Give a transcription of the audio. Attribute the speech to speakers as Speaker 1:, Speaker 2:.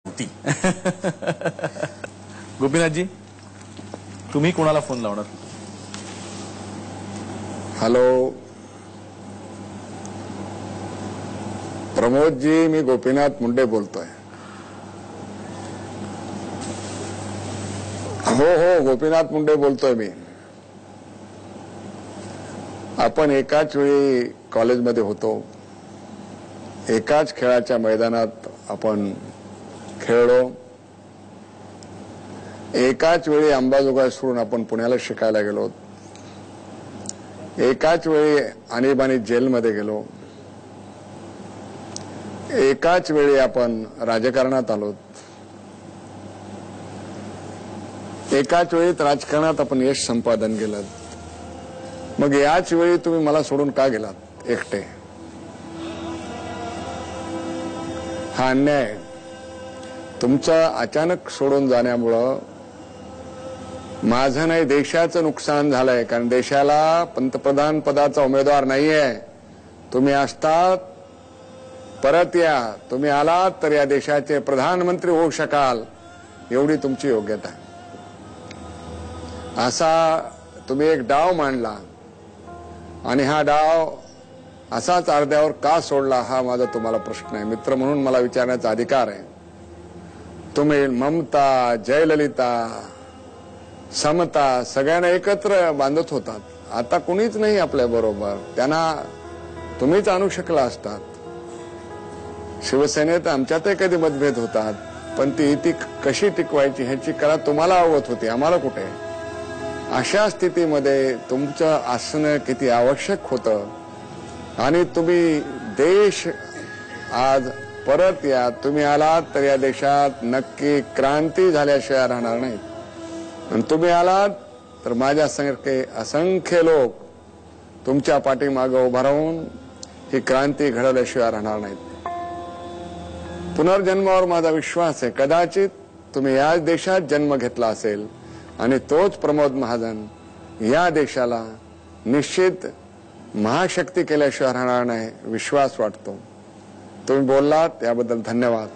Speaker 1: होती. गोपीनाथजी, तुम्ही कोणाला फोन लावणार?
Speaker 2: हॅलो प्रमोदजी, मी गोपीनाथ मुंडे बोलतोय. हो, गोपीनाथ मुंडे बोलतोय मी. आपण एकाच वेळी कॉलेजमध्ये होतो, एकाच खेळाच्या मैदानात आपण खेळलो, एकाच वेळी अंबाजोगाई सोडून आपण पुण्याला शिकायला गेलो, एकाच वेळी आणीबाणी जेलमध्ये गेलो, एकाच वेळी आपण राजकारणात आलो, एकाच वेळी राजकारणात आपण यश संपादन केलं. मग याच वेळी तुम्ही मला सोडून का गेलात एकटे? हा अन्याय. तुमचं अचानक सोडून जाण्यामुळं माझं नाही, देशाचं नुकसान झालंय. कारण देशाला पंतप्रधान पदाचा उमेदवार नाहीये. तुम्ही असतात, परत या. तुम्ही आलात तर या देशाचे प्रधानमंत्री होऊ शकाल, एवढी तुमची योग्यता आहे. असा तुम्ही एक डाव मांडला आणि हा डाव असाच अर्ध्यावर का सोडला, हा माझा तुम्हाला प्रश्न आहे. मित्र म्हणून मला विचारण्याचा अधिकार आहे. तुम्ही ममता, जयललिता, समता सगळ्यांना एकत्र बांधत होतात. आता कुणीच नाही आपल्या बरोबर. त्यांना तुम्हीच आणू शकला असतात. शिवसेनेत आमच्यातही कधी मतभेद होतात, पण ती कशी टिकवायची ह्याची कला तुम्हाला अवगत होती, आम्हाला कुठे. अशा स्थितीमध्ये तुमचं असणं किती आवश्यक होतं. आणि तुम्ही देश आज परत या. तुम्ही आलात तर या देशात नक्की क्रांती झाल्याशिवाय राहणार नाहीत. आणि तुम्ही आलात तर माझ्यासारखे असंख्य लोक तुमच्या पाठीमागे उभा राहून ही क्रांती घडवल्याशिवाय राहणार नाहीत. पुनर्जन्मावर माझा विश्वास आहे. कदाचित तुम्ही याच देशात जन्म घेतला असेल आणि तोच प्रमोद महाजन या देशाला निश्चित महाशक्ती केल्याशिवाय राहणार नाही, विश्वास वाटतो. तुम्ही बोललात याबद्दल धन्यवाद.